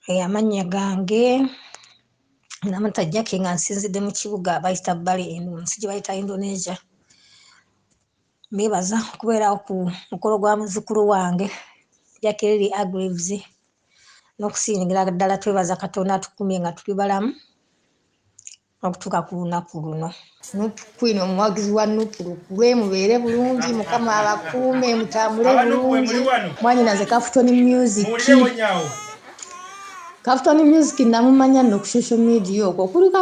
Amanya gange namata Jajja nga nsinzidde mu kibuga bayita Bali ensi gye bayita Indonesia. Mbebaza okubeerawo ku mukolo gwa muzukulu wange Jajja Agreves n'okusingira ddala twebaza Katonda atukumye nga tuli balamu okutuuka ku lunaku luno. Queen omuwagizi wa NUP lwe mubeere bulungi, Mukama abakuume mutambule bulungi. Mwanyinaze Kafton Music. Kafton Music namumanya nno ku social media okwo kuliko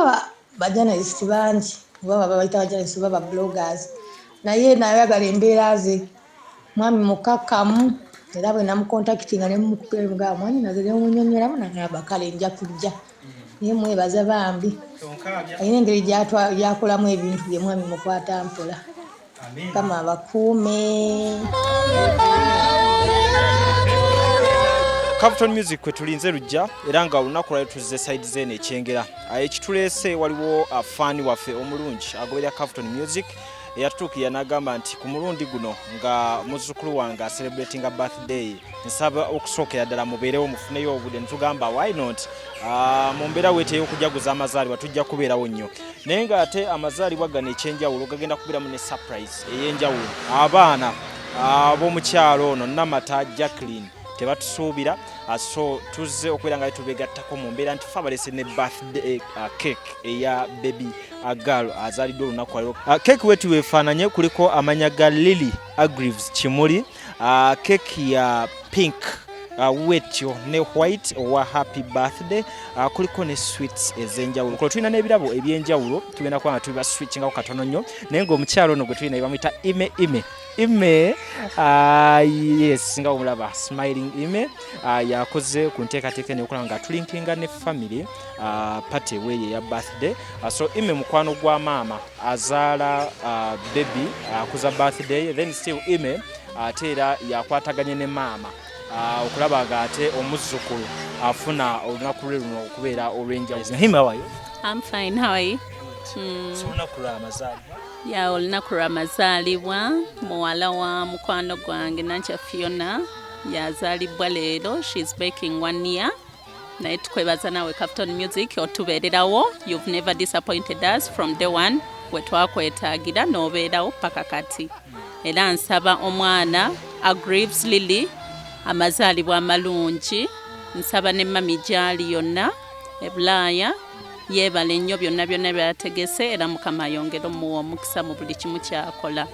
abajournalist bangi oba bayita abajournalist oba bloggers, naye nayagala embeera ze mwami mukakkamu era bwe namukontakitinga ne mukubera mwanyinaze ne munyonyeramu nagamba kale nja kujja. Naye mwebaza bambi ayina engeri gyakolamu ebintu bye mwami mukwata mpola. Mukama abakuume. Kafton Music kwe tulinze lujja era nga olunaku lwali tuzze side zene Kyengera. Ekituleese waliwo afaani waffe omulungi agoberera Kafton Music eyatutuukira n'agamba nti ku mulundi guno nga muzzukulu wange celebrating a birthday nsaba okusookera ddala mubeerewo mufuneyo obudde ne tugamba why not mu mbeera weeteyo okujaguza amazaalibwa tujja kubeerawo nnyo naye ng'ate amazaalibwa gano ekyenjawulo gagenda kubeeramu ne surprise ey'enjawulo. Abaana ab'omukyalo ono Namata Jacqueline tebatusuubira so tuzze okubeera nga tubegattako mu mbeera nti fabalese ne birthday cake eya baby girl azaliddwe olunaku lero. Cake wetu wefaananye kuliko amanya ga Lily Agreves Kimuli, cake ya pink wetyo ne white owa happy birthday, kuliko ne sweets ez'enjawulo. Kulo tulina n'ebirabo eby'enjawulo tugenda kuba nga tubiba switchingako katono nnyo naye ng'omukyalo ono gwe tulina bamuyita Ime yes nga omulaba smiling Ime yakoze ku nteekateeka n'ekola nga tulinkinga ne family party weye ya birthday. So Ime mukwano gwa maama azaala baby akuza birthday then still Ime ate era yakwataganye ne maama okulaba nga ate omuzzukulu afuna olunaku lwe luno okubeera olw'enjawulo. Him, how are you? I'm fine, how are you? Olunaku lwa mazaalibwa. Ya olunaku lwa mazaalibwa muwala wa mukwano gwange Nankya Fiona yazaalibwa leero. She's baking 1 year. Naye tukwebaza nawe Kafton Music otubeererawo. You've never disappointed us from day one bwe twakwetaagira n'obeerawo paka kati. Era nsaba omwana Agreves Lily amazaalibwa amalungi. Nsaba ne mami gyali yonna ebulaaya yeebale nnyo byonna byategese era Mukama ayongere omuwa omukisa mu buli kimu kyakola.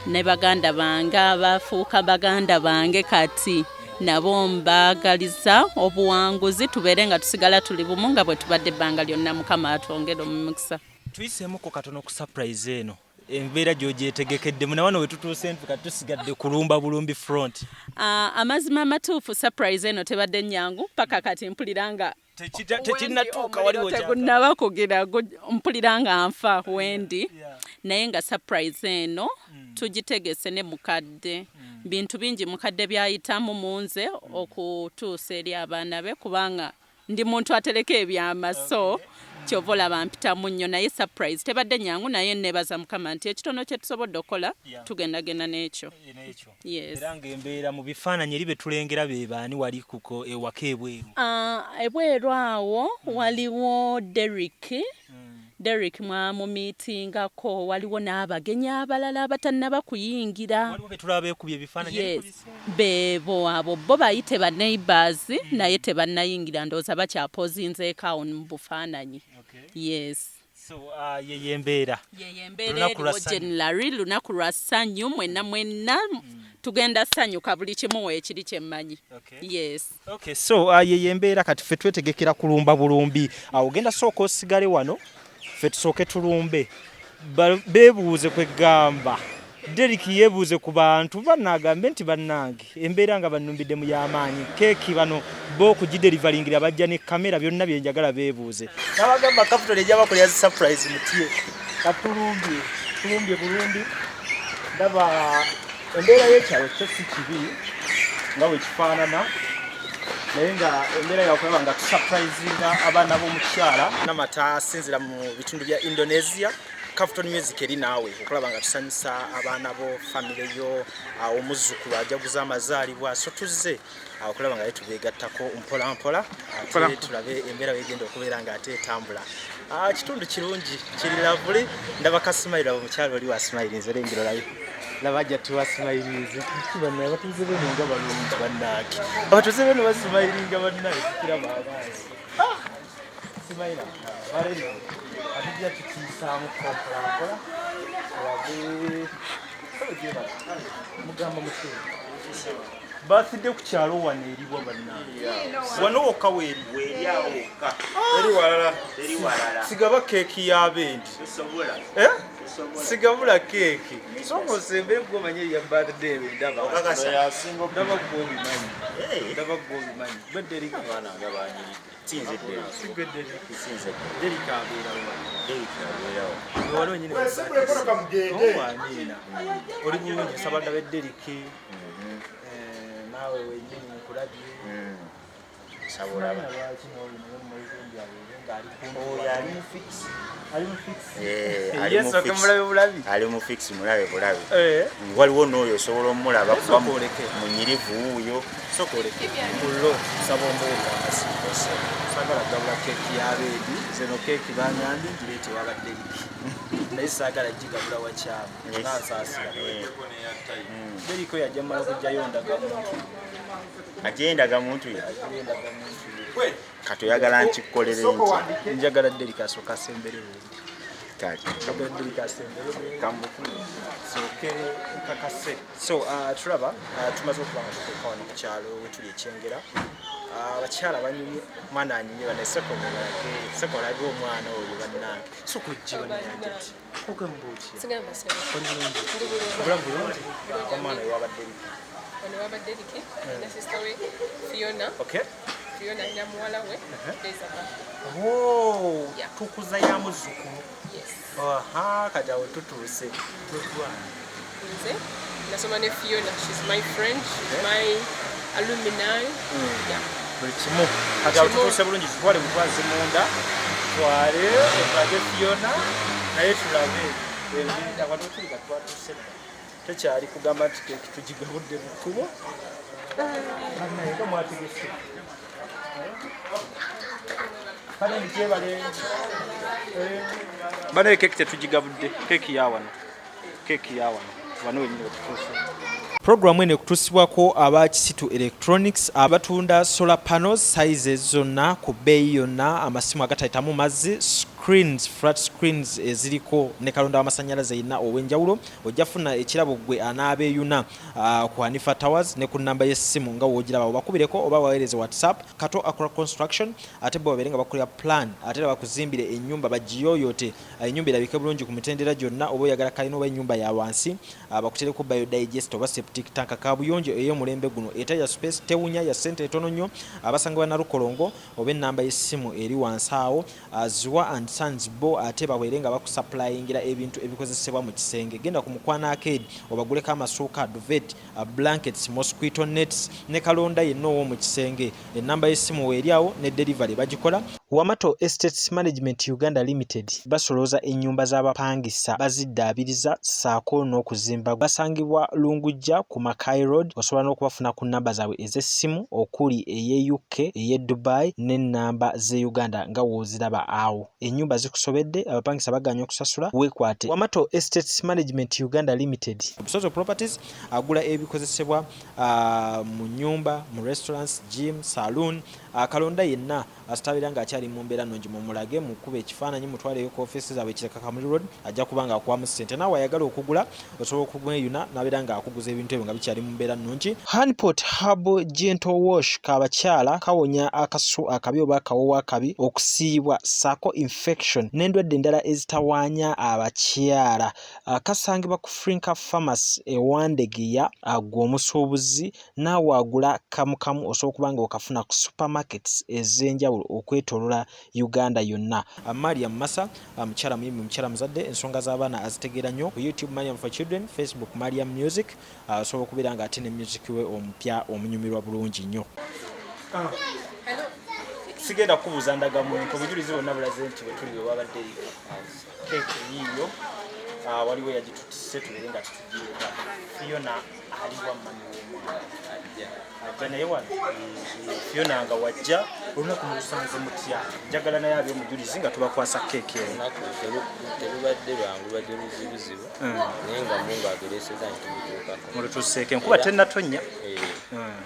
Ne baganda bange abafuuka baganda bange kati nabo mbaagaliza obuwanguzi tubeere nga tusigala tuli bumu nga bwe tubadde ebbanga lyonna Mukama atwongere omukisa. Tuyiseemuko katono ku surprise eno embeera gy'ogyetegekedde muna wano we tutuuse ntuka tusigadde kulumba bulumbi front. Amazima amatuufu surprise eno tebadde nnyangu paka kati mpulira nga tekinnatuuka waliwo tegunnaba kugira mpulira nga nfa wendi naye nga surprise eno tugitegese ne mukadde bintu bingi mukadde byayitamu munze okutuusa eri abaana be kubanga ndi muntu atereka ebyama so kyova olaba mpitamu nnyo naye surprise tebadde nyangu naye nebaza Mukama nti ekitono kye tusobodde okukola tugendagenda n'ekyo. Yes. Era ng'embeera mu bifaananyi eri be tulengera be baani wali kuko ewaka ebweru? Ebweru awo waliwo Derek mwamumiitingako, waliwo n'abagenyi abalala abatannaba kuyingira. Waliwo be tulaba beekubye ebifaananyi? Yes. Bebo abo bo bayite ba neighbors naye tebannayingira ndowooza bakyapozinzeeko mu bufaananyi. Yes. So yeye embeera eriwo generally lunaku lwa ssanyu mwenna tugenda ssannyuka buli kimu ekiri kyemmanyi. Yes. Okay, so yeye embeera kati ffe twetegekera kulumba bulumbi ogenda sooka osigale wano ffe tusooke tulumbe beebuuze kwegamba Derek yeebuuze ku bantu bannagambe nti bannange embeera nga bannumbidde mu y'amaanyi keeki bano bo okugiderivalingira bajja ne kamera byonna byenjagala beebuuze n'abagamba Kafton ejja bakolera surprise mutye katulumbye bulumbi ndaba embeera y'ekyalo kyo si kibi nga bwe kifaanana naye nga embeera yakulaba nga tusurprisinga abaana b'omukyala Namata asinzira mu bitundu bya Indonesia Kafton Music eri naawe okulaba nga tusanyusa abaana bo family yo omuzukulu ajaguza amazaalibwa so tuzze okulaba nga tubeegattako mpola mpola ate tulabe embeera wegenda okubeera nga ate etambula kitundu kirungi kiri lovely ndaba kasimayira omukyalo oli wa smile nzere ngiro layo labaja tuwa smilinze kibana abatuze bene nga balungi bannaki abatuze bene basmilinga bannaki kiraba abazi Simaila, barelo. Abijja tukiisaamu kompola. Wabe. Mugamba musoro. Birthday ku kyalo wano eriwa bannange. Wano wokka weeri awo wokka. Eri walala. Sigaba keeki y'abendi. Tosobola. Sigabula keeki. Songo sembe gomanye ya birthday ndaba. Ndaba gwobimanyi. Ndaba gwobimanyi. Birthday eri mwana ngabanyi. Sinze Derika aberawo. Wano nyine oli bulungi sabanda be Deriki. Nawe wenyini mukulabye. Sabola ali mu fix mulabe bulabe waliwo n'oyo osobola omulaba kuba munyirivu wuuyo sokoleke kullo sabombo amasikoso sagala gabula keeki y'abeedi zeno keeki banyandi ngireete wabadde naye saagala gigabula wakyama nasaasira Deriko yajja mala kujjayo ndagamuntu agendaga muntu kato yagala nkikolere nti njagala Derika asooka asembere So tulaba tumaze okuba nga tuteeka wano ku kyalo wetuli Kyengera abakyala banyumye mwana anyumye bane sekolage omwana oyo bannange sokujja bannange okembuuki obulamu bulungi omwana wabadde Deriki na sister we Fiona. Okay. Fiona ina muwala we Elizabeth. Oh, tukuza ya muzukulu. Yes. Aha, kadawo tutuse. Nze nasoma ne Fiona. She's my friend. She's my alumni. Yeah. Bulikimu. Kadawo tutuse bulungi twale mutwaze munda. Twale ebage Fiona naye tulabe. Ebintu abantu tulika twatuse. Tekyali kugamba nti keeki tugigabudde mu kkubo. Naye nga mwategese. Kale nkyebale. Bana keeki tetugigabudde. Keeki ya wano. Wano wenyini wetutuuse. Programu eno ekutuusibwako aba Kisitu Electronics abatunda solar panels sizes zonna ku bbeeyi yonna amasimu agatayitamu mazzi screens flat screens eziriko ne kalonda w'amasannyalaze yina ow'enjawulo ojja funa ekirabo gwe anaabeeyuna ku Hanifa Towers ne ku nnamba y'essimu nga woogiraba obakubireko oba baweereze WhatsApp Kato Akora Construction ate bo babeere nga bakolera plan ate era bakuzimbire ennyumba bagiyooyote ennyumba erabike bulungi ku mitendera gyonna oba oyagala kalina oba ennyumba ya wansi bakutereko biodigest oba septic tank kabuyonjo ey'omulembe guno etaya space tewunya ya ssente etono nnyo abasangibwa na Lukolongo oba ennamba y'essimu eri wansi awo Zwa and Sons bo ate baweere nga bakusupplyingira ebintu ebikozesebwa mu kisenge genda ku Mukwana Arcade obaguleko amasuuka duvet blankets mosquito nets ne kalonda yenna ow'omu kisenge ennamba y'essimu weeri awo ne delivery bagikola Wamato Estates Management Uganda Limited basolooza ennyumba z'abapangisa baziddaabiriza saako n'okuzimba basangibwa Lungujja ku Mackay Road osobola n'okubafuna ku nnamba zaabwe ez'essimu okuli ey'e UK ey'e Dubai n'ennamba z'e Uganda nga wooziraba awo ennyumba zikusobedde abapangisa baganya okusasula weekwate Wamato Estates Management Uganda Limited Busozo Properties agula ebikozesebwa mu nnyumba mu restaurants gym saloon kalonda yenna asitabira nga akyali mu mbeera nnungi mu mulage mu kuba ekifaananyi mutwaleyo ku office zaabwe Kireka Kamuli Road ajja kuba nga akwamu ssente naawe ayagala okugula osobola okugweyuna n'abeera nga akuguza ebintu ebyo nga bikyali mu mbeera nnungi Honeypot Herbal Gentle Wash kabakyala kawonya akasu akabi oba akawowo akabi okusiibwa saako infection n'endwadde endala ezitawaanya abakyala kasangibwa ku Frinka Pharmacy ewandegeya gw'omusuubuzi naawe agula kamukamu osobola okuba nga okafuna ku supermarkets ez'enjawulo okwetoolola Uganda yonna Mariam Massa mukyala muyimbi mukyala muzadde ensonga z'abaana azitegeera nnyo ku YouTube Mariam for Children Facebook Mariam Music osobola okubeera nga ate ne music we omupya omunyumirwa bulungi nnyo sigenda kubuuza ndagamu obujulizi bwonna bulaze nti bwe tuli wabadde keeki yiyo waliwo yagitutise tubeere nga tutugireeta Fiona aliwa mami w'omwana ajja naye wano Fiona nga wajja olunaku mulusanze mutya njagala naye abe omujulizi nga tubakwasa keeki eno terubadde lwangu lubadde luzibuzibu naye nga mungu agereseza nti mutuukako mulutuuseeko enkuba tennatonya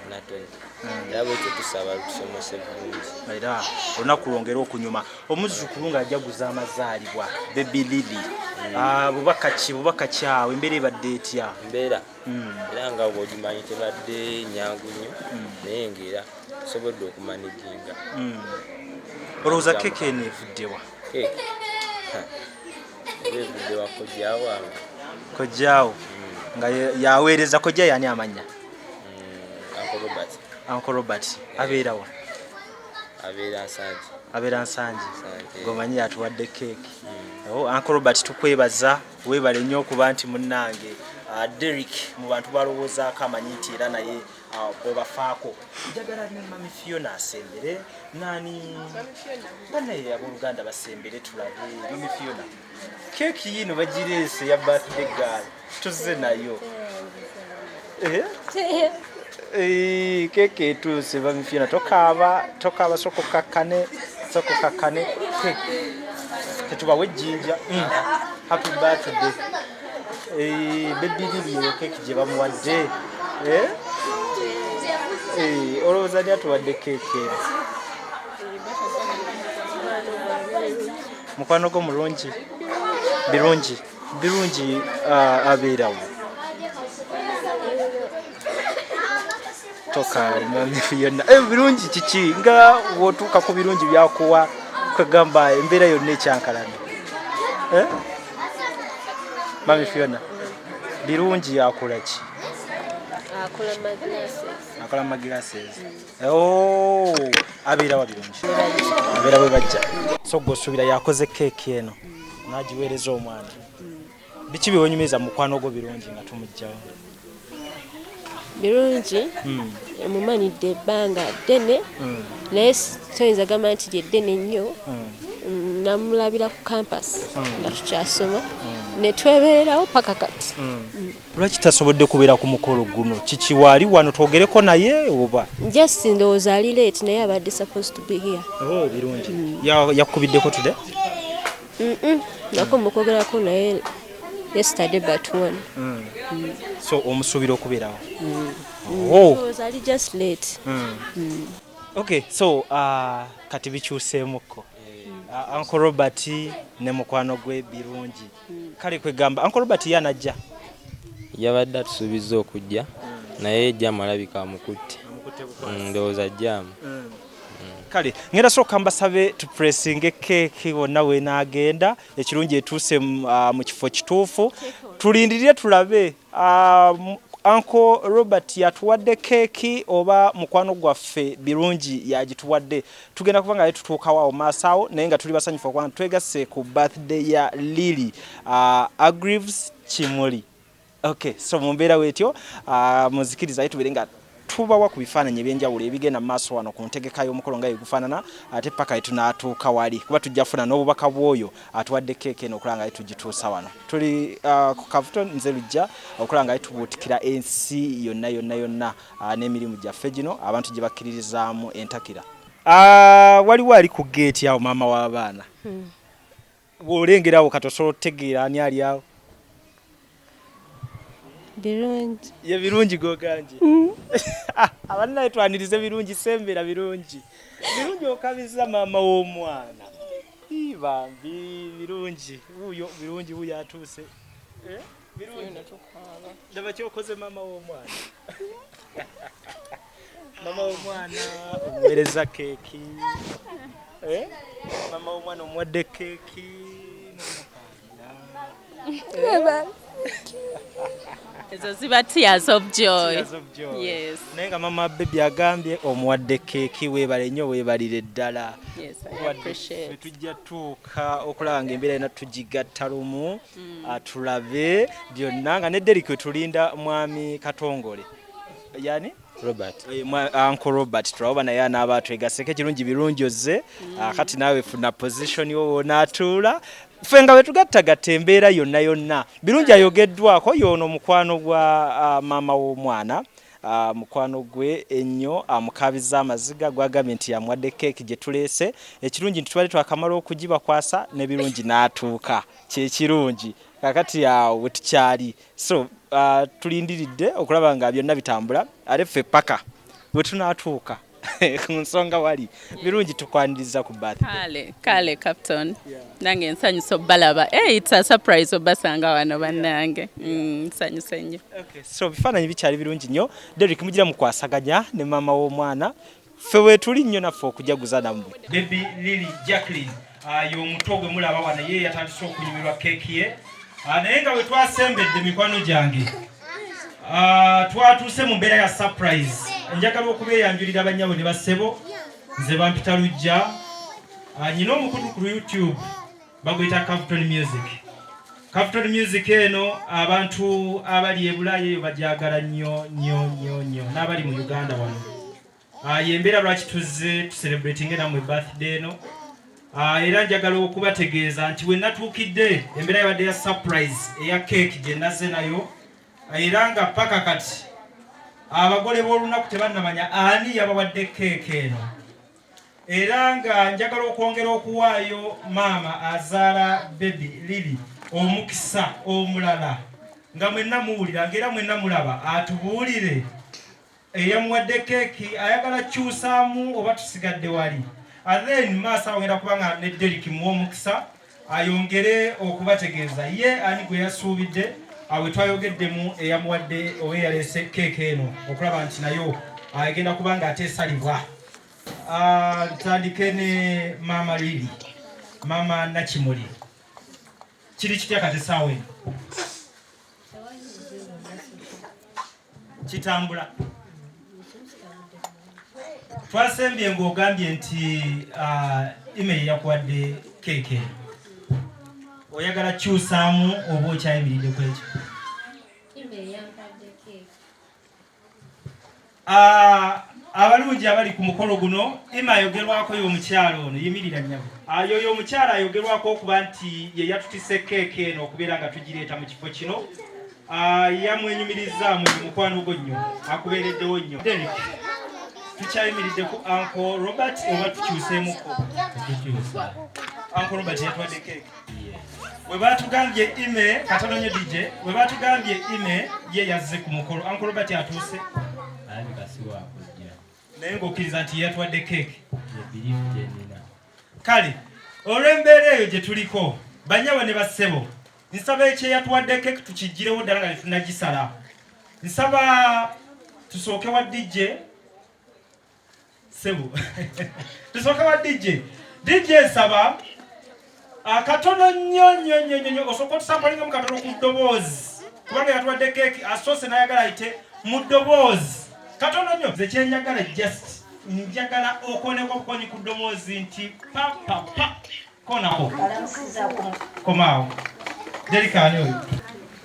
natonya era bwekyo tusaba lutusomose bulungi era olunaku lwongera okunyuma Omuzukulu ng'ajaguza amazaalibwa Baby Lily bubaka ki awo embeera ebadde etya mbeera era nga bw'ogimanyi tebadde nyangu nnyo naye ng'era tusobodde okumaniginga olowooza keeki eno evuddewa keeki evuddewa kojjaawo wange kojjaawo nga yaweereza kojja yani amanya Uncle Robert abeerawa abeera Nsangi gomanyi yatuwadde keeki Uncle Robert tukwebaza weebale nnyo okuba nti munnange Derek mu bantu balowoozaako amanyi nti era naye bwebafaako njagala ne mami Fiona asembere nani banaye abooluganda basembere tulabe mami Fiona keeki yino bagireese ya birthday girl tuzze nayo keeki etuuse mami Fiona tokaaba soko kakkane tetubawe ejjinja happy birthday Baby Lily eyo keeki gye bamuwadde olowooza ni atuwadde keeki eno mukwano gwo mulungi birungi abeerawo toka mami Fiona birungi kiki nga wotuuka ku birungi byakuwa kwegamba embeera yonna ekyankalana mami Fiona birungi akola ki akola maglasses abeerawa birungi abeera bwe bajja so gwosuubira yakoze keeki eno nagiweereza omwana biki biwenyumiza mukwano gwo birungi nga tumugjawo birungi mumanidde ebbanga ddene naye toyinza gamba nti lyeddene nnyo namulabira ku campus nga tukyasoma ne twebeerawo paka kati lwaki tasobodde kubeera ku mukolo guno kiki waali wano twogereko naye oba just ndowooza ali late naye abadde supposed to be here birungi yakubiddeko today nako mukwogerako naye yesterday but one so omusuubira okubeerawo ali just late okay so kati bikyuseemuko Uncle Robert ne mukwano gwe birungi kale kwegamba Uncle Robert yanajja yabadde atusuubiza okujja naye jjamu alabika amukutte ndowooza jjamu kale ngenda sooka mbasabe tupressinge keeki wonna weenaagenda ekirungi etuuse mu kifo kituufu tulindirire tulabe Uncle Robert yatuwadde keeki oba mukwano gwaffe birungi yagituwadde tugenda kuba nga tutuukawo awo maaso awo naye nga tuli basanyufu okuba twegasse ku birthday ya Lily Agrives Kimuli okay so mumbeera wetyo muzikiriza tubeere nga tubawa ku bifaananyi ebyenjawulo ebigenda mu maaso wano ku ntegeka y'omukolo nga yegufaanana ate paka tunatuuka wali kuba tujja kufuna n'obubaka bw'oyo atuwadde keeki eno okulaba nga tugituusa wano tuli ku kavuto nze lujja okulaba nga tubuutikira ensi yonna n'emirimu gyaffe gino abantu gye bakkiririzaamu entakira waliwo ali ku geeti awo maama w'abaana bw'olengerawo katosobola otegeera ani ali awo birungi ye birungi goganje abanaye twanirize birungi sembera birungi okabiza maama w'omwana bambi birungi uyo birungi uyo atuuse birungi ndaba kyokoze maama w'omwana mama w'omwana omuweereza keeki mama w'omwana omuwadde keeki ezo ziba tears of joy. Yes. Nenga mama baby agambye omuwadde keeki weebale nnyo weebalire ddala. Yes, I appreciate. Tujja tuuka okulaba ng'embeera ena tugigatta lumu tulabe byonna nga ne Derek tulinda mwami Katongole. Yani Robert. Uncle Robert tulaba naye anaaba atwegaseko kirungi birunjoze kati naawe funa position yo n'atuula ffe nga bwe tugattagatta embeera yonna birungi ayogeddwako y'ono mukwano gwa maama w'omwana mukwano gwe ennyo amukabiza amaziga gwagambye nti yamwadde keeki gye tuleese ekirungi nti twali twakamala okugibakwasa n'ebirungi n'atuuka kyekirungi kakati awo we tukyali so tulindiridde okulaba nga byonna bitambula ate ffe paka bwe tunaatuuka ku nsonga wali birungi tukwaniriza ku birthday kale captain nange nsanyusa obbalaba it's a surprise obasanga wano bannange nsanyusa nnyo so bifaananyi bikyali birungi nnyo Derek mugira mukwasaganya ne maama w'omwana ffe weetuli nnyo naffe okujaguza nammwe baby Lily Jacqueline y'omuto gwe mulaba wano ye yatandise okunyumirwa keeki ye naye nga bwe twasembedde mikwano gyange twatuuse mu mbeera ya surprise njagala okubeeyanjulira bannyabo ne bassebo nze bampita lujja nyina omukutu ku YouTube baguyita Captain Music eno abantu abali e Bulaaya eyo bajagala nnyo n'abali mu Uganda wano yembeera lwaki tuzze tucelebrating nammwe birthday eno era njagala okubategeeza nti we natuukidde embeera yabadde ya surprise eya keeki gye nazze nayo era nga paka kati abagole b'olunaku tebannamanya ani yabawadde keeki eno era nga njagala okwongera okuwaayo maama azaala baby Lily omukisa omulala nga mwenna muwulira ng'era mwenna mulaba atubuulire eyamuwadde keeki ayagala kyusaamu oba tusigadde wali then maaso awongera kubanga ne Derek muwa omukisa ayongere okubategeeza ye ani gwe yasuubidde awe twayogeddemu eyamuwadde oba eyaleese keeki eno okulaba nti nayo agenda kubanga ate esalibwa ntandike ne maama Lily maama Nakimuli kiri kitya kati saawa eno kitambula twasembye ng'ogambye nti email yakuwadde keeki eno oyagala kyusaamu oba okyayimiridde ku ekyo abalungi abali ku mukolo guno ima ayogerwako y'omukyalo ono yimirira nnyabo yoyo omukyala ayogerwako okuba nti ye yatutise keeki eno okubeera nga tugireeta mu kifo kino yamwenyumiriza mu mukwano gwo nnyo akubeereddewo nnyo tukyayimiridde ku Uncle Robert oba tukyuseemuko Uncle Robert yatwadde keeki we batugambye ime katononye DJ we batugambye ime ye yazze ku mukolo Uncle Robert atuuse naye ng'okkiriza nti yatwadde keeki kale olw'embeera eyo gye tuliko banyawa ne bassebo nsaba ekyeyatuwadde keeki tukiggyirewo ddala nga tetunnagisala nsaba tusooke wa DJ sebo tusooke wa DJ nsaba akatono nnyo osooka otusampalinga mu katono ku ddoboozi kubanga yatuwadde keeki asoose n'ayagala ayite mu ddoboozi katono nnyo nze kyenjagala just njagala okoneko obukonyi ku ddoboozi nti pa konako komaawo Derika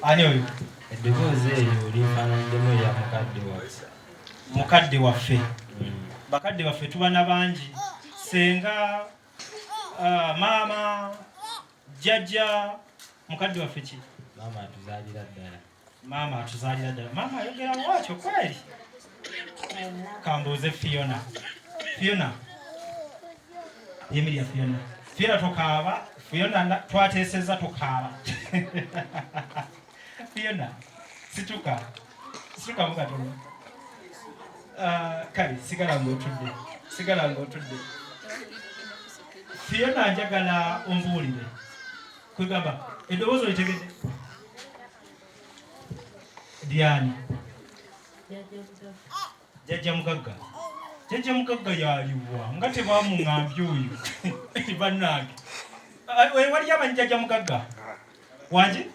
ani oyo eddoboozi eyo lifaananyirimu ya mukadde waffe bakadde baffe tubana bangi senga maama jajja mukadde waffe ki maama atuzaalira ddala maama ayogera wakyo kweri kambuuze Fiona yemirya Fiona tokaaba Fiona twateeseza tokaaba Fiona situka mukatono kale sigala ng'otudde Fiona njagala ombuulire kwegamba eddoboozi olitegedde Diani Jajja mugagga yaliwa nga tebamuŋŋambye oyo bannange wali amanyi Jajja mugagga wanje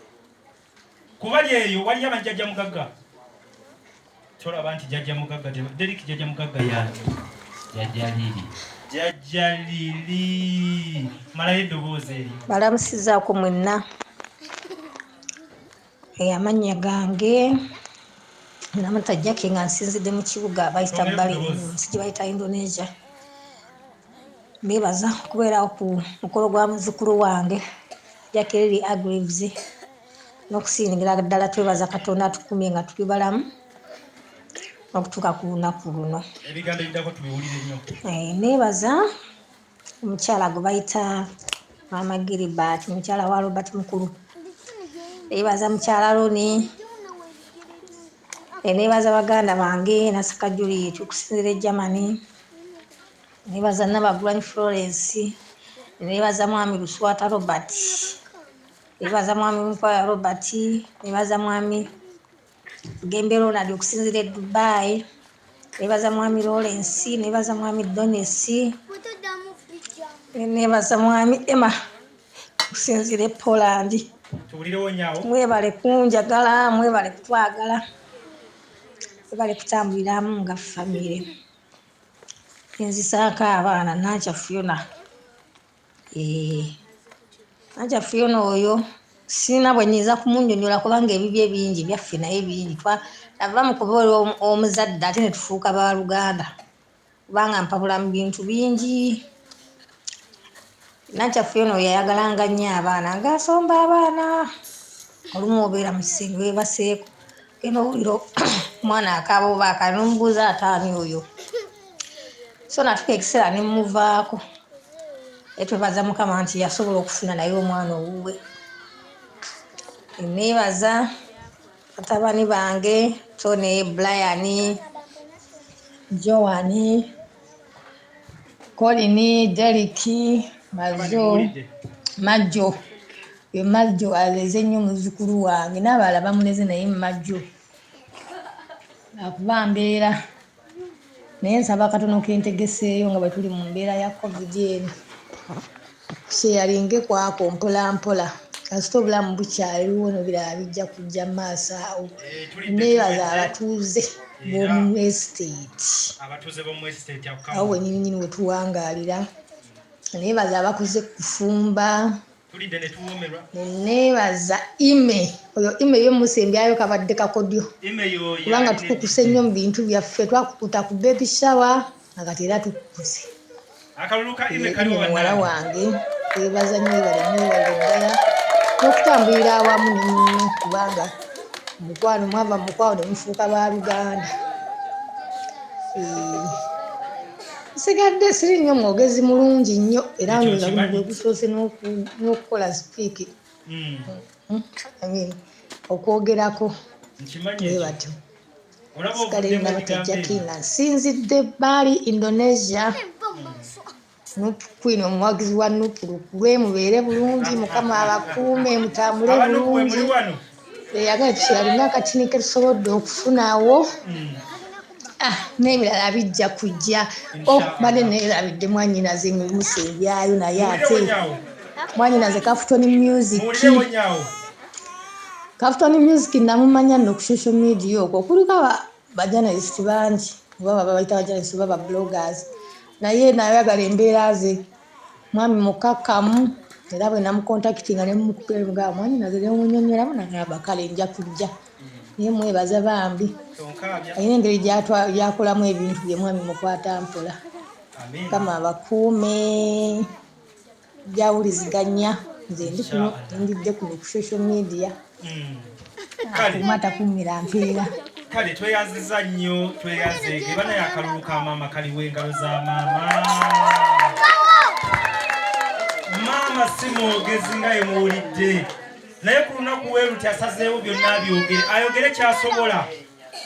kubali eyo wali amanyi Jajja mugagga tolaba nti Jajja mugagga Derek Jajja mugagga yange Jajja Lili malayo eddoboozi eryo balamusizaako mwenna amannya gange namata Jajja nga nsinzidde mu kibuga bayita Bali nsi gye bayita Indonesia. Mbebaza kubeerawo ku mukolo gwa muzukulu wange Jajja Agreeves n'okusingira ddala twebaza Katonda atukumye nga tuli balamu okutuuka ku lunaku luno. Ebigambo ebiddako tubiwulire nnyo. Neebaza omukyala gwe bayita Mama Gilbert, mukyala wa Robert mukulu. Neebaza mukyala Roni. Neebaza baganda bange Nasika Juliet okusinzira Germany. Neebaza Nabagulani Florence. Neebaza mwami Luswata Robert. Neebaza mwami Nkwaya Robert. Neebaza mwami Gembe Ronald okusinzira Dubai. Neebaza mwami Lawrence. Neebaza mwami Donesi. Neebaza mwami Emma okusinzira Poland. Tuwulirewo nnyawo. Mwebale kunjagala, mwebale kutwagala. Mwebale kutambuliramu nga famire. Nzisaako abaana Nakya Fiona. Nakya Fiona oyo sina bwe nyiza kumunnyonnyola kubanga ebibye bingi byaffe naye bingi. Ava mu kubeera omuzadde ate ne tufuuka baaluganda kubanga mpabula mu bintu bingi. Nakya Fiona oyo yayagalanga nnyo abaana ng'asomba abaana. Olumu obeera mu kisenge weebaseeko genda owulira omwana akaaba oba akaaba n'omubuuza ataani oyo. So natuuka ekiseera ne mmuvaako. Twebaza Mukama nti yasobola okufuna naye omwana owuwe. Neebaza batabani bange Tony, Brian, Joan, Colin, Derek, Majjo. Majjo aleze nnyo muzukulu wange n'abalala bamuleze naye Majjo. Akuba mbeera naye nsaba katono kentegeseeyo nga bwe tuli mu mbeera ya COVID eno. Kyeyalinge kwako mpola mpola. Kasita obulamu bukyaliwo n'ebirala bijja kujja mu maaso awo. Neebaza abatuuze b'omu estate. Abatuuze b'omu estate awo wennyini we tuwangaalira. Neebaza abakuze kufumba. Tulidde ne tuwoomerwa. Neebaza ime. Oyo ime y'omusembyayo kabadde kakodyo. Kubanga tukukuse nnyo mu bintu byaffe. Twakukuta ku baby shower nga kati era tukukuse. Akaluluka ime kali muwala wange. Twebaza nnyo ebale ddala. N'okutambulira awamu ne munno kubanga mukwano mwava mukwano ne mufuuka baaluganda. Nsigadde siri nnyo mwogezi mulungi nnyo era ndoza gwe gusoose n'okukola sipiiki. Okwogerako bwe batyo. Sigale nabata Jackie nsinzidde Bali Indonesia. NUP Queen omuwagizi wa NUP lukulwe mubeere bulungi Mukama abakuume mutambule bulungi. Yagala tukiralina akatini ke tusobodde okufunawo. N'ebirala bijja kujja. Bade neerabidde mwannyinaze musembyayo naye ate mwannyinaze Kafton Music. Kafton Music namumanya nno ku social media okwo kuliko bajournalist bangi oba babayita bajournalist oba bloggers. Naye nayagala embeera ze mwami mukakkamu era bwe namukontakitinga ne mukubera mwannyinaze ne munnyonnyolamu nagamba kale nja kujja. Naye mwebaza bambi. Ayina engeri gyakolamu ebintu bye mwami mukwata mpola. Mukama abakuume gyawuliziganya. Nze ndidde kuno ku social media. Atakumira mpeera. Kale tweyaziza nnyo tweyazeege bana yakalulu ka maama kaliwo engalo za maama. Maama si mwogezi nga ye muwulidde naye ku lunaku weeruti asazeewo byonna byogere ayogere kyasobola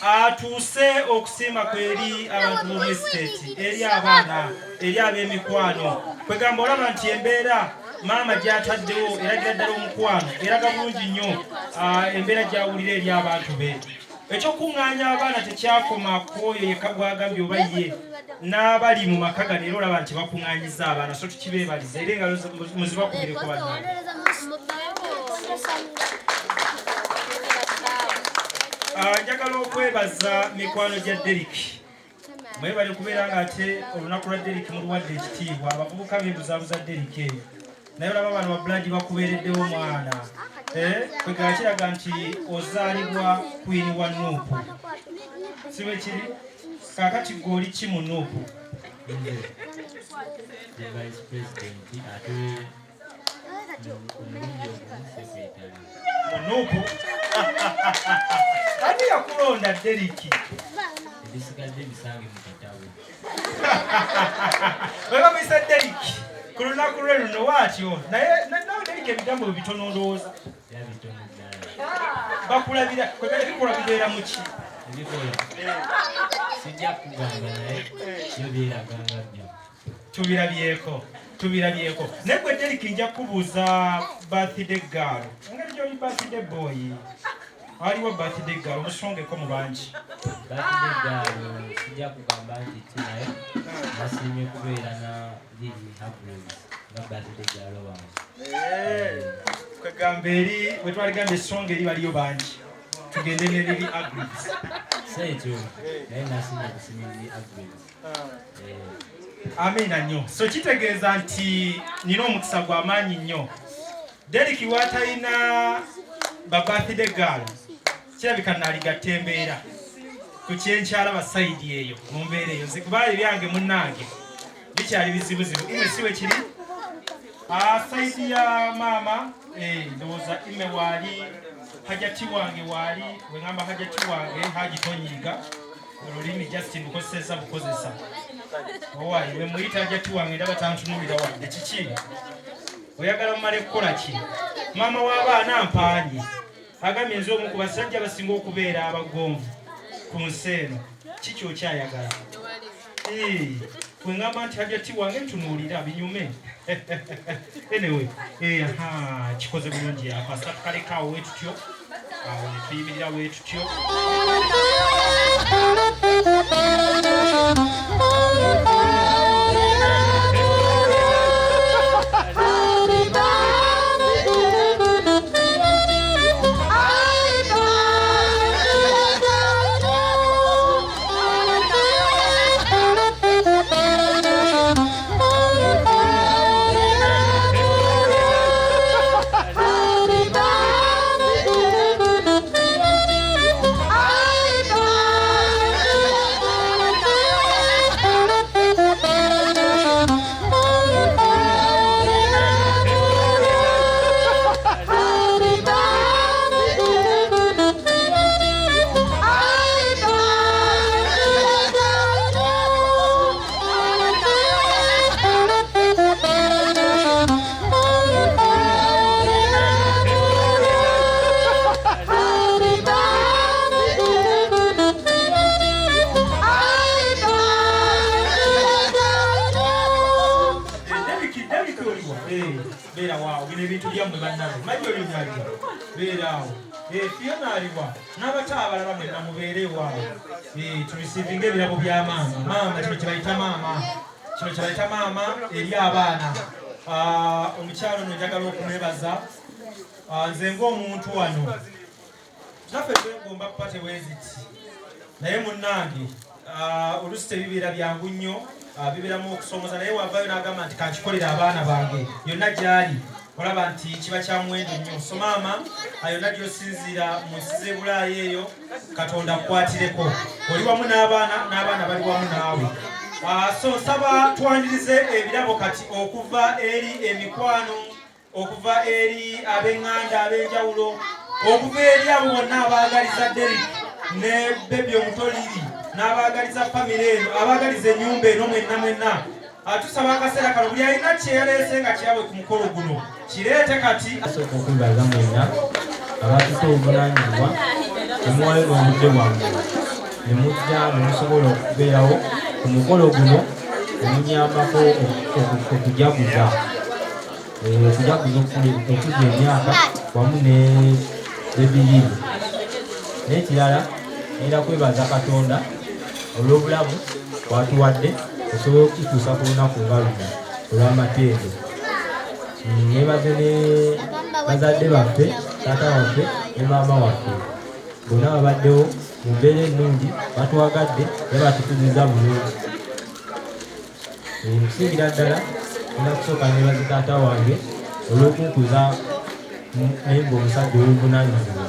atuuse okusiima kweri abantu b'omu estate eri abaana eri ab'emikwano kwegamba olaba nti embeera maama gy'ataddewo eragira ddala omukwano eraga bulungi nnyo embeera gy'awulira eri abantu be. Ekyokuŋŋaanya abaana tekyakoma kwoyo yekka gwagambye oba ye n'abali mu maka gano era olaba nti bakuŋŋaanyiza abaana so tukibeebaliza era engalo muzibakubireko bannange. Njagala okwebaza mikwano gya Derek. Mwebale kubeera nga ate olunaku lwa Derek muluwadde ekitiibwa abavubuka beebuzaabuza Derek eyo. naye olaba bano babulagi bakubeereddewo omwana kwegala kiraga nti ozaalibwa Queen wa NUP si bwe kiri kaakati gwe oli ki mu NUP Vice President ate mu NUP ani yakulonda Deriki ebisigadde bisange mu katabo webamuyisa Deriki ku lunaku lwe luno waatyo naye nawe Deriki ebigambo bwe bitono ndowooza yabitono ddala bakulabira kwegala bikola bibeera mu ki ebikola sijja kugamba naye yo byeraganga byo tubirabyeko naye gwe Deriki nja kubuuza birthday girl engeri gy'oli birthday boy aliwo birthday girl omusongeko mu bangi birthday girl sijja kugamba nti ki naye nasiimye kubeera na Lili Haggles nga birthday girl wange kwegamba eri bwe twaligamba essonga eri baliyo bangi tugende ne Lili Haggles sekyo naye nasiimye kusiima Lili Haggles amina nnyo so kitegeeza nti nina omukisa gw'amaanyi nnyo Deriki waatalina ba birthday girl kirabika naaligatta embeera ku kyenkyala basayidi eyo mu mbeera eyo nze kuba ebyange munnange bikyali bizibuzibu ime siwe kiri sayidi ya maama ndowooza ime waali hajati wange waali weŋŋamba hajati wange hagitonyiiga olulimi Justin bukozesa bukozesa owaayi we muyita hajati wange ndaba tantunuulira wadde kiki oyagala mumale kukola ki maama w'abaana mpaanye agambye nze omu ku basajja basinga okubeera abagonvu ku nsi eno kiki okyayagala weŋŋamba nti hajati wange ntunuulira binyume anyway kikoze bulungi ako asatu kalekaawo wetutyo awo ne tuyimirira wetutyo tulisivinga ebirabo bya maama kino kyebayita maama eri abaana omukyalo ono njagala okumwebaza nze ng'omuntu wano naffe twegomba kuba teweziti naye munnange oluusi tebibeera byangu nnyo bibeeramu okusomoza naye wavayo n'agamba nti kankikolera abaana bange yonna gyali olaba nti kiba kya muwendo nnyo so maama yonna gy'osinziira mu nsi z'ebulaayi eyo Katonda akukwatireko oli wamu n'abaana bali wamu naawe so nsaba twanirize ebirabo kati okuva eri emikwano okuva eri ab'eŋŋanda ab'enjawulo okuva eri abo bonna abaagaliza Deriki ne bebi omutoliri n'abaagaliza famire eno abaagaliza ennyumba eno mwenna tusaba akaseera kano buli alina kyeyaleese nga kyabwe ku mukolo guno kireete kati asooka okwebaza mwenna abatutte obuvunaanyizibwa nemuwayo n'obudde bwammwe ne mujja ne musobola okubeerawo ku mukolo guno omunyambako okujaguza okuza emyaka wamu n'ebiyimbi n'ekirala era kwebaza Katonda olw'obulamu bwatuwadde osobola okutuusa ku lunaku nga luno olw'amateezo. Nebaze ne bazadde baffe taata waffe ne maama waffe bonna babaddewo mu mbeera ennungi batwagadde ne batukuziza bulungi. Okusingira ddala nina kusooka nebaze taata wange olw'okunkuza naye ng'omusajja ow'obuvunaanyizibwa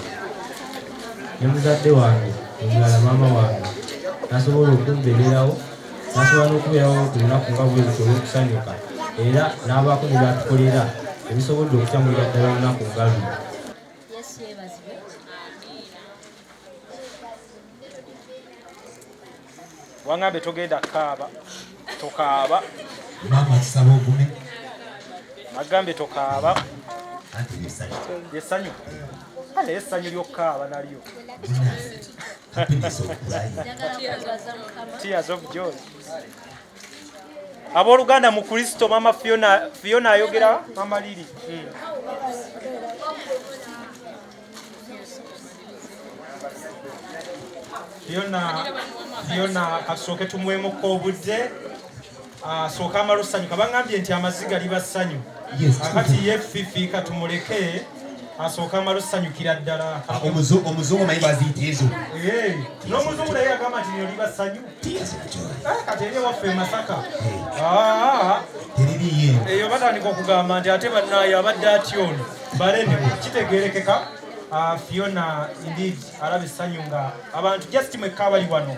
ne muzadde wange omulala maama wange nasobola okumbeererawo nasobola n'okubeerawo ku lunaku nga bwe bityo olw'okusanyuka era n'abaako ne batukolera ebisobodde okukyamulira ddala olunaku nga luno. Wangambe togenda kaaba tokaaba mama kisaba ogume agambe tokaaba anti bisanyu yesanyu ale yesanyu ly'okaaba nalyo happiness of cry tears of joy. Abooluganda mu Kristo mama Fiona ayogera mama Lili Fiona kasooke tumwemukko obudde asooka amalusanyuka bangambye nti amaziga liba ssanyu akati ye fifiika tumuleke asooka amalusanyukira ddala omuzungu manyi baziyita ezo n'omuzungu naye agamba nti nyo liba ssanyu kati eri ewaffe e Masaka eyo batandika okugamba nti ate bannaayo abadde atyono balene kitegeerekeka. Fiona indeed alaba essanyu nga abantu just mwekka abali wano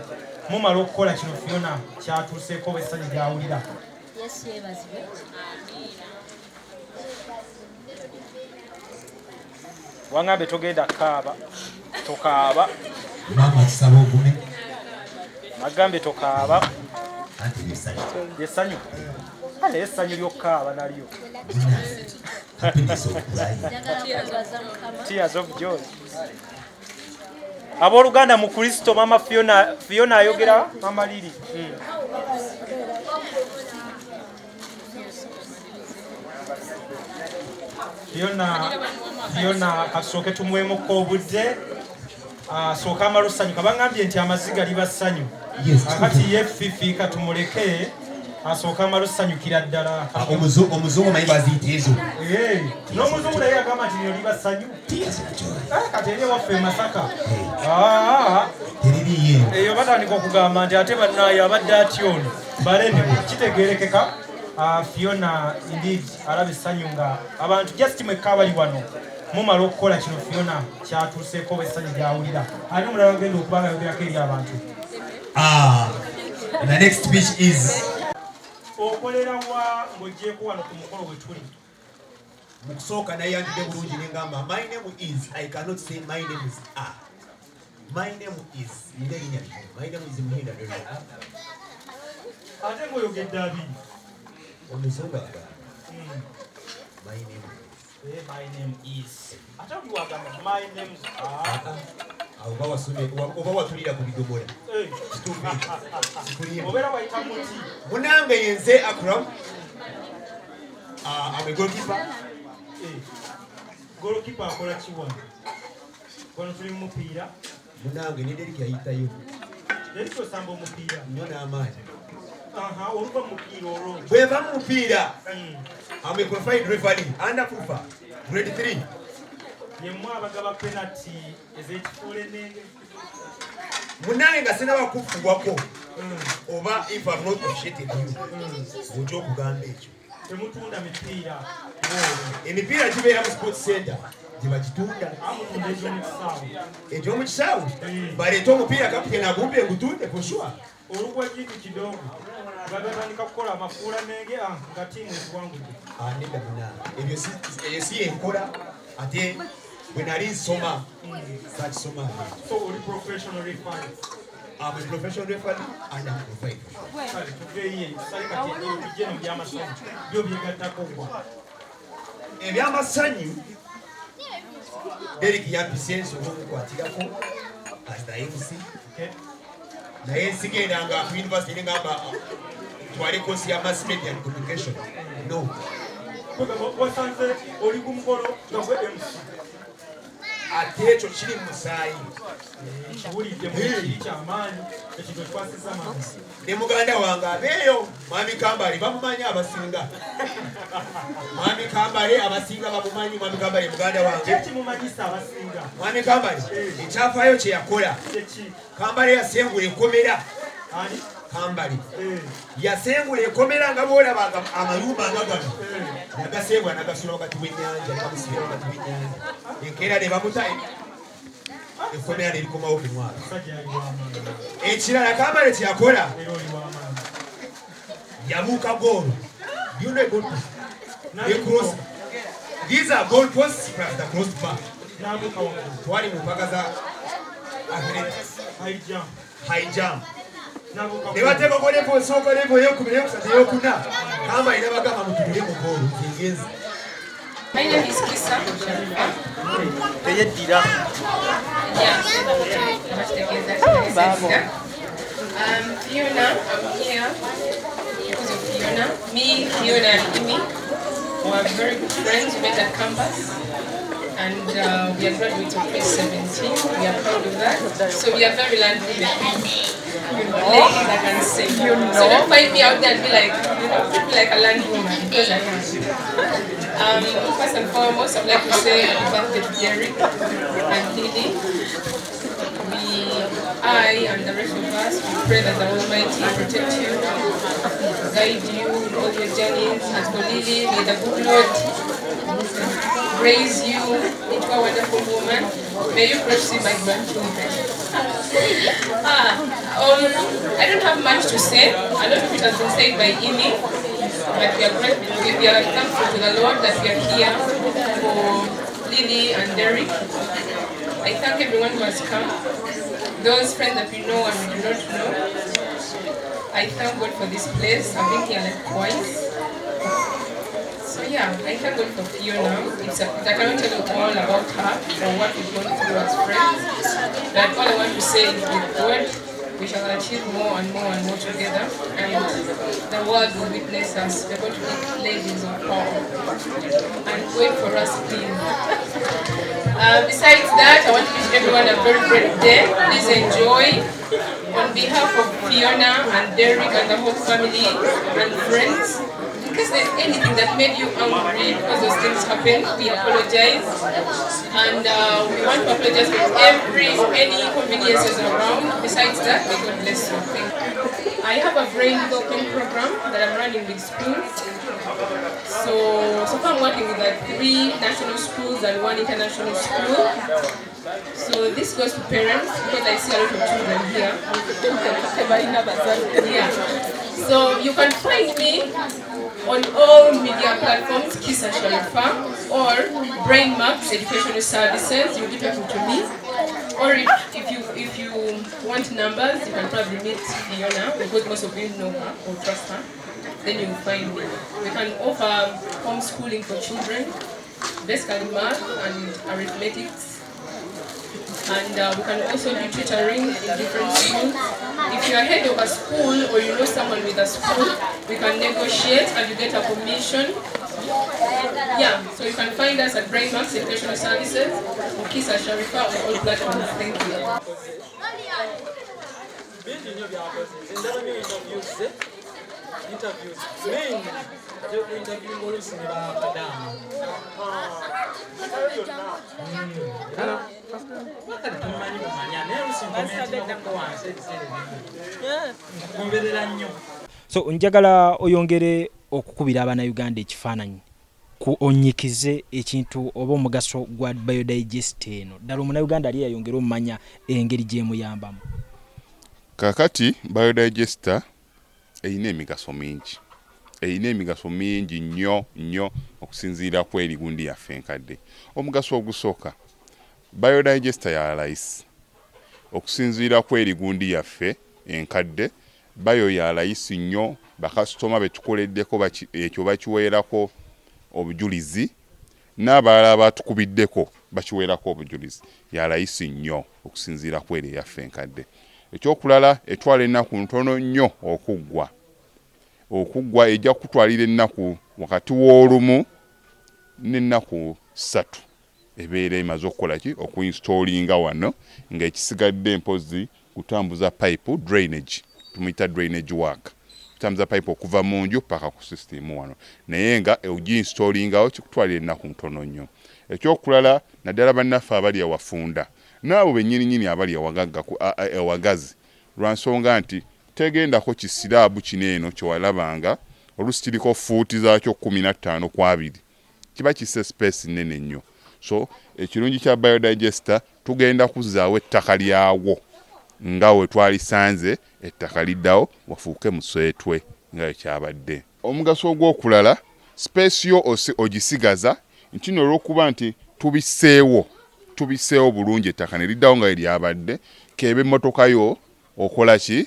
mumala okukola kino Fiona kyatuuseeko oba essanyu gyawulira. Wangambe togenda kaaba tokaaba mama kisaba ogume agambe tokaaba anti bisanyu yesanyu ale essanyu ly'okaaba nalyo happiness of cry tears of joy. Abooluganda mu Kristo mama Fiona ayogera mama Lili Fiona kasooke tumwemukko obudde asooka amalusanyuka bangambye nti amaziga liba ssanyu akati ye fifiika tumuleke asooka amalusanyukira ddala. omuzungu manyi baziyita ezo n'omuzungu naye agamba nti nyo liba ssanyu kati eri ewaffe e Masaka eyo batandika okugamba nti ate bannaayo abadde atyono balene kitegeerekeka. Fiona indeed alaba essanyu nga abantu just mwekka abali wano mumala okukola kino Fiona kyatuuseeko oba essanyu gyawulira ate omulala ogenda okuba nga yogerako eri abantu. The next speech is okolera wa ng'oggyeko wano ku mukolo we tuli mu kusooka naye yantudde bulungi nengamba my name is I cannot say my name is my name is nderinnya my name is Muhinda ate ng'oyogedde abiri omuzungu agamba my name is ate oli wagamba my names oba watulira ku bidomola obeera wayita muti munange yenze Akram I'm a goalkeeper. Goalkeeper akola kiwano wano tuli mu mupiira munange ne Derek yayitayo Derek osamba omupiira nnyo n'amaanyi oluva mu mupiira olwo bweva mu mupiira I'm a qualified referee under FIFA grade 3 yemmwe abagaba penalty ez'ekifuula ennenge munange nga sinabakufugwako oba if I'm not appreciated you ojja okugamba ekyo temutunda mipiira emipiira gibeera mu sports center gye bagitunda egy'omukisaawe baleeta omupiira kapiteni agumpe ngutunde poshwa olugwa jitu kidogo bagatandika kukola amafuula nenge nga tiimu eziwangudde nedda munange eyo si yenkola ate bwe nali nsoma sakisoma so oli professional referee. I'm a professional referee and I'm a provider. Kale tuveeye tusale kati ebijje mu by'amasanyu byo byegattako gwa ebyamasanyu Derek yampise nsobola okukwatirako as the MC naye nsigendanga ku university nengamba twale kosi ya mass media and communication no wasanze oli ku mukolo nga gwe MC ate ekyo kiri mu musaayi kiwulidde mukiri kyamaanyi ekyo twasiza maazi ne muganda wange abeeyo mwami Kambale bamumanyi abasinga mwami Kambale abasinga bamumanyi mwami Kambale muganda wange kimumanyisa abasinga mwami Kambale ekyafaayo kye yakola Kambale yasengula enkomera Kambali yasengula enkomera nga bwolaba amayumba nga gano nagasengula nagasula wakati w'ennyanja nekamusibira wakati w'ennyanja enkeera ne bamuta enkomera nerikomawo ku mwaka ekirala Kambali kyeyakola yabuuka goolo cross. These are goal posts plus the crossbar. Twali mu mpaka za high jump. Ne bateka ko level soko level yokubiri yokusatu yokuna Kambali nabagamba mutubire mu goal ngenzi. My name is Kisa. Teyeddira. Fiona, I'm here because of Fiona. Me, Fiona, and Imi. We are very good friends. We met at campus, and we are graduates of 2017. We are proud of that. So we are very landed ladies, I can say. So don't find me out there and be like, like a land woman, because I am. First and foremost, I'd like to say happy birthday to Derek and Lily. I and the rest of us, we pray that the Almighty protect you, guide you in all your journeys. As for Lily, may the good Lord raise you into a wonderful woman. May you pursue my grandchildren. I don't have much to say. A lot of it has been said by Imi, but we are thankful to the Lord that we are here for Lily and Derek. I thank everyone who has come. Those friends that we know and we do not know. I thank God for this place. I've been here like twice. So yeah, I thank God for Fiona. I cannot tell you all about her or what we've gone through as friends. But all I want to say is with God, we shall achieve more and more and more together. And the world will witness us. We're going to be ladies of power. And wait for us, please. Besides that, I want to wish everyone a very great day. Please enjoy. On behalf of Fiona and Derek and the whole family and friends, in case there's anything that made you angry because those things happened, we apologize. And we want to apologize for any inconveniences around. Besides that, may God bless you. Thank you. I have a brain development program that I'm running with schools. So far I'm working with like 3 national schools and 1 international school. So this goes to parents because I see a lot of children here. Yeah. So you can find me on all media platforms, Kisa Sharifa, or Brain Maps Educational Services. You'll be talking to me. Or if you want numbers, you can probably meet Fiona because most of you know her or trust her. Then you'll find me. We can offer homeschooling for children, basically math and arithmetics. And we can also do tutoring in different schools. If you're head of a school or you know someone with a school, we can negotiate and you get a commission. Yeah, so you can find us at Brain Max Educational Services, or Kisa Sharifa on all platforms. Thank you. Interviews main interview ngolusi ne bakadamu so njagala oyongere okukubira abannayuganda ekifaananyi ku onyikize ekintu oba omugaso gwa biodigest eno ddala omunnayuganda ali yayongera omumanya engeri gyemuyambamu. Kakati biodigester eyina emigaso mingi nnyo okusinziira ku erigundi yaffe enkadde. Omugaso ogusooka biodigester ya layisi okusinziira ku erigundi yaffe enkadde. Bayo ya layisi nnyo, bakasitoma betukoleddeko ekyo bakiweerako obujulizi, n'abalala batukubiddeko bakiweerako obujulizi. Ya layisi nnyo okusinziira ku eri yaffe enkadde. Ekyokulala etwala ennaku ntono nnyo okuggwa ejja kutwalira ennaku wakati w'olumu n'ennaku 3 ebeera emaze okukola ki okuinstallinga wano ng'ekisigadde mpozi kutambuza pipe drainage, tumuyita drainage work, kutambuza pipe okuva mu nju paka ku system wano, naye nga ogiinstallingawo kikutwalira ennaku ntono nnyo. Ekyokulala naddala bannaffe abali awafunda n'abo bennyininyini abali awagazi, lwa nsonga nti tegendako kisiraabu kino eno kyewalabanga oluusi kiriko fuuti zaakyo 15 ku 2 kiba kisse space nene nnyo. So ekirungi kya biodigester tugenda kuzzaawo ettaka lyawo nga we twalisanze ettaka liddawo wafuuke muswetwe nga ekyabadde. Omugaso ogw'okulala space yo ogisigaza nti olw'okuba nti tubiseewo bulungi ettaka ne liddawo nga lyabadde kebe emmotoka yo okola ki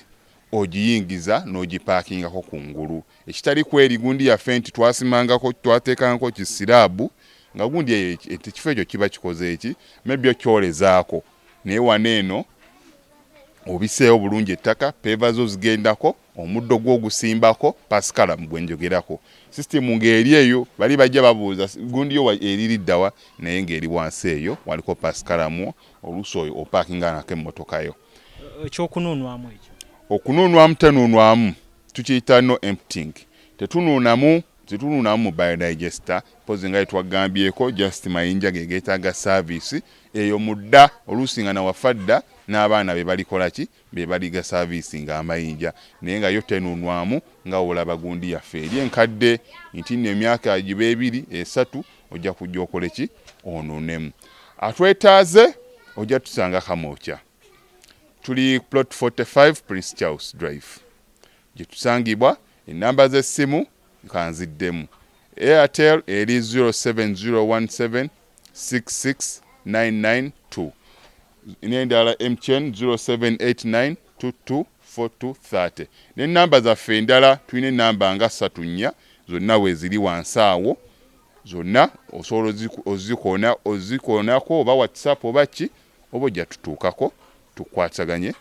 ogiyingiza n'ogipaakingako kungulu. Ekitali kweri gundi yaffe nti twasimangako twateekangako kisiraabu nga gundi ekifo ekyo kiba kikoze eki maybe okyolezaako naye wano eno obiseewo bulungi ettaka peva zo zigendako omuddo gwo ogusimbako pasikalamu gwenjogerako system ng'eri eyo bali bajja babuuza gundi yo eririddawa naye ng'eri wansi eyo waliko pasikalamu oluusi oyo opaakinga nako emmotoka yo. Ekyokunuunwamu ekyo okunuunwamu tenuunwamu tukiyita no emptying tetunuunamu mu biodigester pozi nga twagambyeko just mayinja geetaaga service eyo mudda oluusi nga nawafadda n'abaana be balikola ki be baliga service nga amayinja naye nga yo tenuunwamu nga olaba gundi yaffe eri enkadde nti n'emyaka giba 2 3 ojja kujja okole ki onuunemu. Atwetaaze ojja tusanga Kamokya tuli plot 45 Prince Charles Drive gye tusangibwa. Enamba z'essimu kanziddemu Airtel eri 07017669992 n'endala MTN 0789224230 n'ennamba zaffe endala tulina ennamba nga 3 zonna weeziri wansi awo zonna osobola ozikoonako oba WhatsApp oba ki oba ojja tutuukako tukwataganye.